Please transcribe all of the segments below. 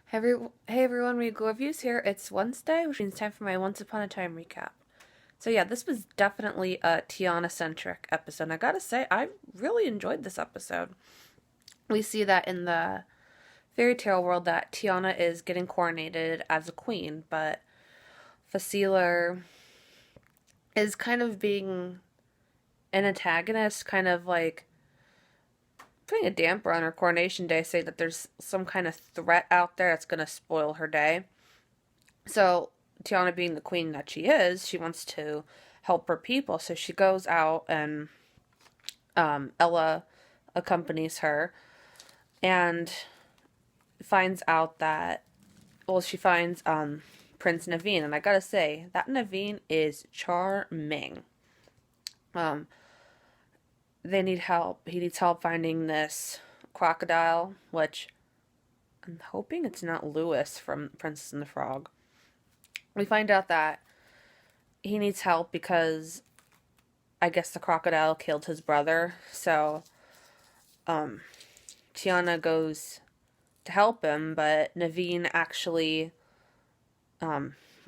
Hey everyone, Regal Reviews here. It's Wednesday, which means time for my Once Upon a Time recap. So yeah, this was definitely a Tiana-centric episode. And I gotta say, I really enjoyed this episode. We see that in the fairy tale world that Tiana is getting coronated as a queen, but Faciler is kind of being an antagonist, kind of like putting a damper on her coronation day, saying that there's some kind of threat out there that's gonna spoil her day. So Tiana, being the queen that she is, she wants to help her people. So she goes out, and Ella accompanies her and finds out that, well, she finds Prince Naveen, and I gotta say that Naveen is charming. Um, they need help. He needs help finding this crocodile, which I'm hoping it's not Lewis from Princess and the Frog. We find out that he needs help because I guess the crocodile killed his brother. So Tiana goes to help him, but Naveen actually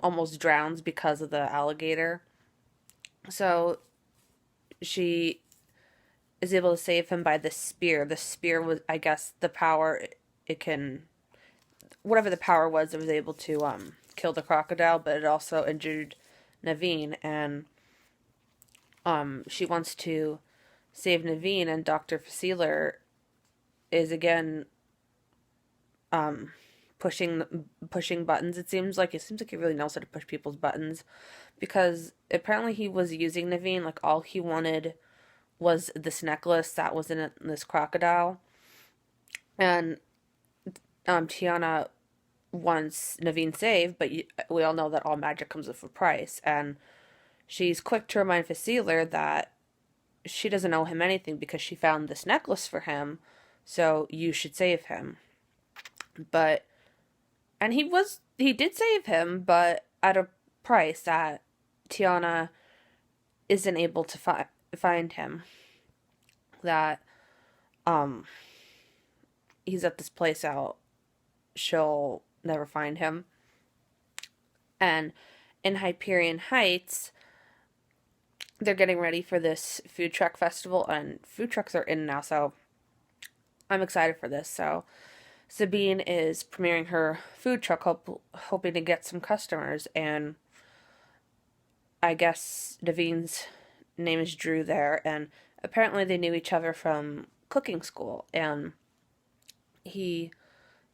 almost drowns because of the alligator. So she is able to save him by the spear. The spear was, I guess, the power it can, whatever the power was, it was able to kill the crocodile, but it also injured Naveen, and she wants to save Naveen, and Dr. Faciler is again pushing buttons. It seems like he really knows how to push people's buttons, because apparently he was using Naveen, like all he wanted was this necklace that was in this crocodile, and Tiana wants Naveen saved, but we all know that all magic comes with a price, and she's quick to remind Faciler that she doesn't owe him anything because she found this necklace for him, so you should save him. But and he did save him, but at a price that Tiana isn't able to find him. That he's at this place out, she'll never find him. And in Hyperion Heights, they're getting ready for this food truck festival, and food trucks are in now, so I'm excited for this. So Sabine is premiering her food truck, hoping to get some customers, and I guess Naveen's name is Drew there, and apparently they knew each other from cooking school, and he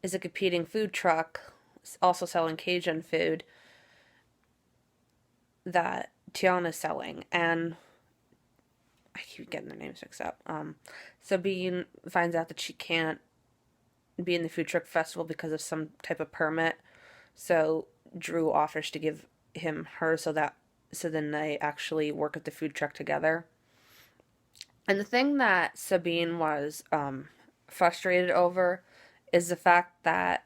is a competing food truck, also selling Cajun food that Tiana's selling, and I keep getting their names mixed up. Sabine finds out that she can't be in the food truck festival because of some type of permit, so Drew offers to give him her so then they actually work at the food truck together. And the thing that Sabine was frustrated over is the fact that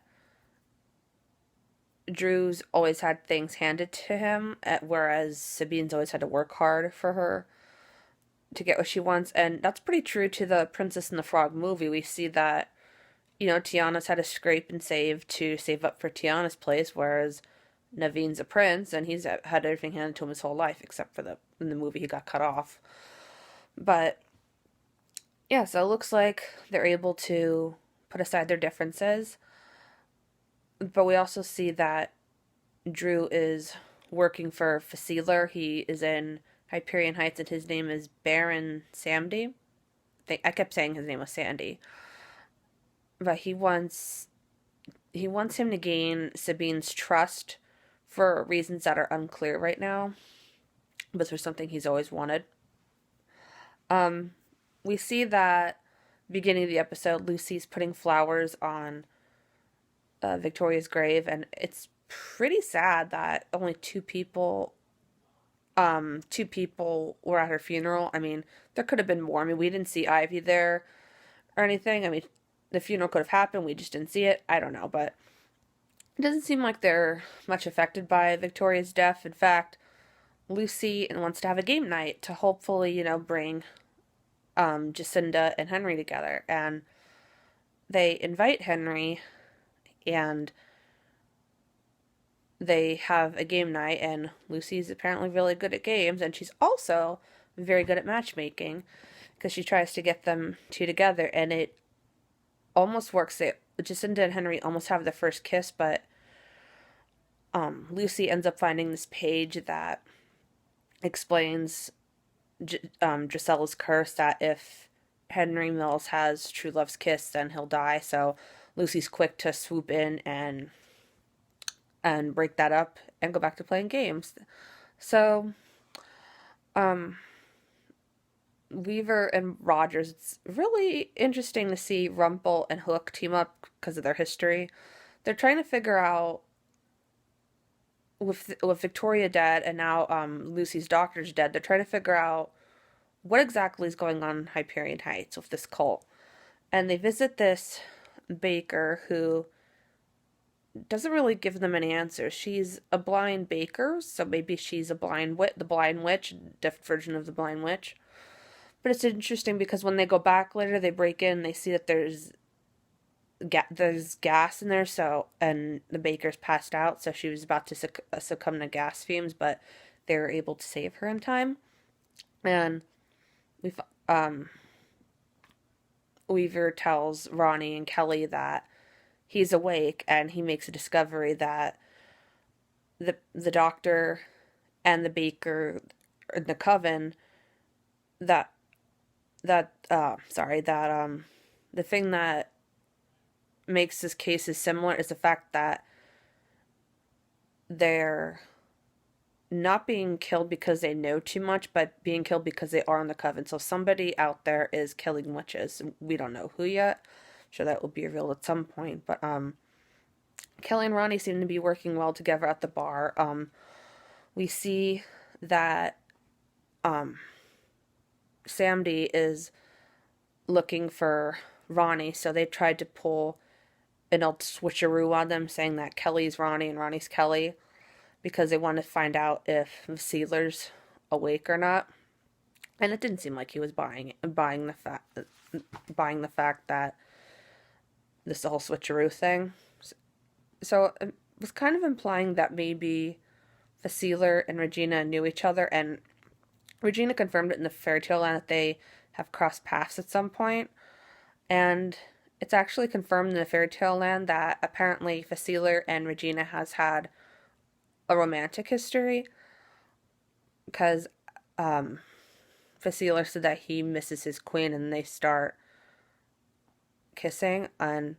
Drew's always had things handed to him, whereas Sabine's always had to work hard for her to get what she wants. And that's pretty true to the Princess and the Frog movie. We see that, Tiana's had to scrape and save to save up for Tiana's place, whereas Naveen's a prince and he's had everything handed to him his whole life, except for in the movie he got cut off. But yeah, so it looks like they're able to put aside their differences. But we also see that Drew is working for Faciler. He is in Hyperion Heights, and his name is Baron Samdi. I kept saying his name was Sandy. But he wants him to gain Sabine's trust for reasons that are unclear right now. But there's something he's always wanted. We see that beginning of the episode, Lucy's putting flowers on Victoria's grave, and it's pretty sad that only two people were at her funeral. I mean, there could have been more. I mean, we didn't see Ivy there or anything. I mean, the funeral could have happened, we just didn't see it. I don't know, but it doesn't seem like they're much affected by Victoria's death. In fact, Lucy wants to have a game night to hopefully, bring Jacinda and Henry together, and they invite Henry, and they have a game night, and Lucy's apparently really good at games, and she's also very good at matchmaking because she tries to get them two together, and it almost works. Jacinda and Henry almost have their first kiss, but Lucy ends up finding this page that explains Gisella's curse, that if Henry Mills has true love's kiss, then he'll die. So Lucy's quick to swoop in and break that up and go back to playing games. So, Weaver and Rogers, it's really interesting to see Rumple and Hook team up because of their history. They're trying to figure out, with Victoria dead and now Lucy's doctor's dead, they're trying to figure out what exactly is going on in Hyperion Heights with this cult. And they visit this baker who doesn't really give them any answers. She's a blind baker, so maybe she's the blind witch, different version of the blind witch. But it's interesting because when they go back later, they break in, they see that there's gas in there, and the baker's passed out, so she was about to succumb to gas fumes, but they were able to save her in time. And Weaver tells Ronnie and Kelly that he's awake, and he makes a discovery that the doctor and the baker in the coven, that the thing that makes this case is similar is the fact that they're not being killed because they know too much, but being killed because they are in the coven. So somebody out there is killing witches. We don't know who yet. I'm sure that will be revealed at some point. But Kelly and Ronnie seem to be working well together at the bar. We see that Samdi is looking for Ronnie, so they tried to pull an old switcheroo on them, saying that Kelly's Ronnie and Ronnie's Kelly, because they want to find out if Sealer's awake or not. And it didn't seem like he was buying the fact that this whole switcheroo thing. So it was kind of implying that maybe Sealer and Regina knew each other, and Regina confirmed it in the fairy tale land that they have crossed paths at some point. And it's actually confirmed in the fairy tale land that apparently Fasealer and Regina has had a romantic history, because Fasealer said that he misses his queen, and they start kissing. And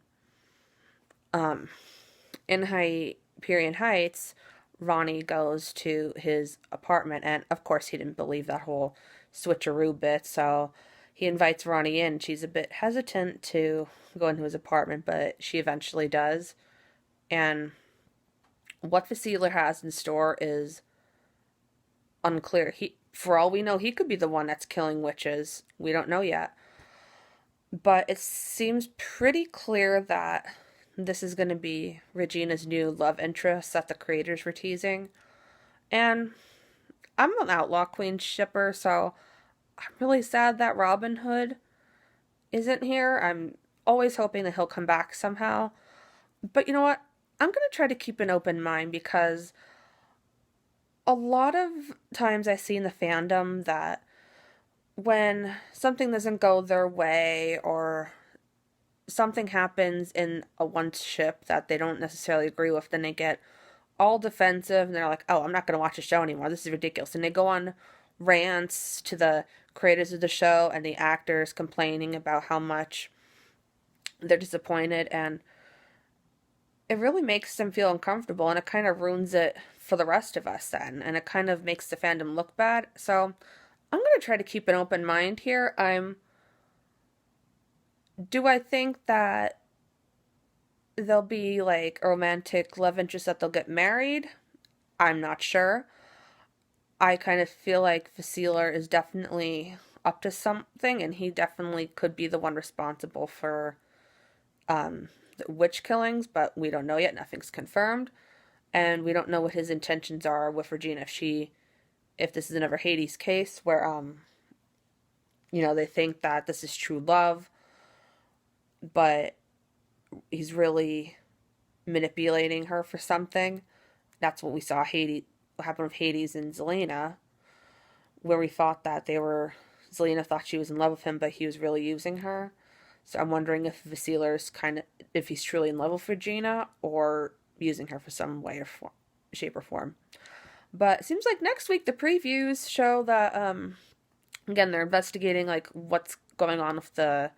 in Hyperion Heights, Ronnie goes to his apartment, and of course he didn't believe that whole switcheroo bit, so he invites Ronnie in. She's a bit hesitant to go into his apartment, but she eventually does. And what Fasealer has in store is unclear. For all we know, he could be the one that's killing witches. We don't know yet. But it seems pretty clear that this is going to be Regina's new love interest that the creators were teasing. And I'm an Outlaw Queen shipper, so I'm really sad that Robin Hood isn't here. I'm always hoping that he'll come back somehow. But you know what? I'm going to try to keep an open mind, because a lot of times I see in the fandom that when something doesn't go their way, or something happens in a one ship that they don't necessarily agree with, then they get all defensive and they're like, oh, I'm not going to watch the show anymore. This is ridiculous. And they go on rants to the creators of the show and the actors, complaining about how much they're disappointed, and it really makes them feel uncomfortable, and it kind of ruins it for the rest of us then, and it kind of makes the fandom look bad. So I'm going to try to keep an open mind here. Do I think that there'll be like a romantic love interest, that they'll get married? I'm not sure. I kind of feel like Fasealer is definitely up to something, and he definitely could be the one responsible for the witch killings, but we don't know yet. Nothing's confirmed, and we don't know what his intentions are with Regina. If this is another Hades case where they think that this is true love, but he's really manipulating her for something. that's what we saw what happened with Hades and Zelena, where we thought that Zelena thought she was in love with him, but he was really using her. So I'm wondering if Vasiler's if he's truly in love with Regina or using her for some way or shape or form. But it seems like next week the previews show that, again, they're investigating like what's going on with the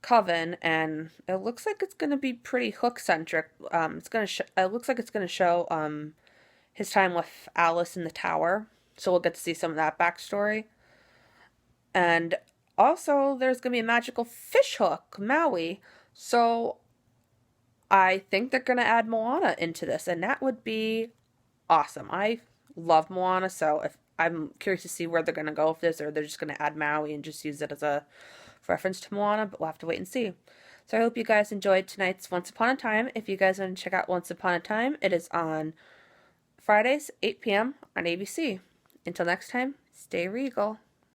Coven, and it looks like it's going to be pretty Hook centric. It looks like it's going to show his time with Alice in the tower, so we'll get to see some of that backstory. And also, there's going to be a magical fish hook, Maui. So I think they're going to add Moana into this, and that would be awesome. I love Moana, so if I'm curious to see where they're going to go with this, or they're just going to add Maui and just use it as a reference to Moana, but we'll have to wait and see. So I hope you guys enjoyed tonight's Once Upon a Time. If you guys want to check out Once Upon a Time, it is on Fridays, 8 p.m. on ABC. Until next time, stay regal.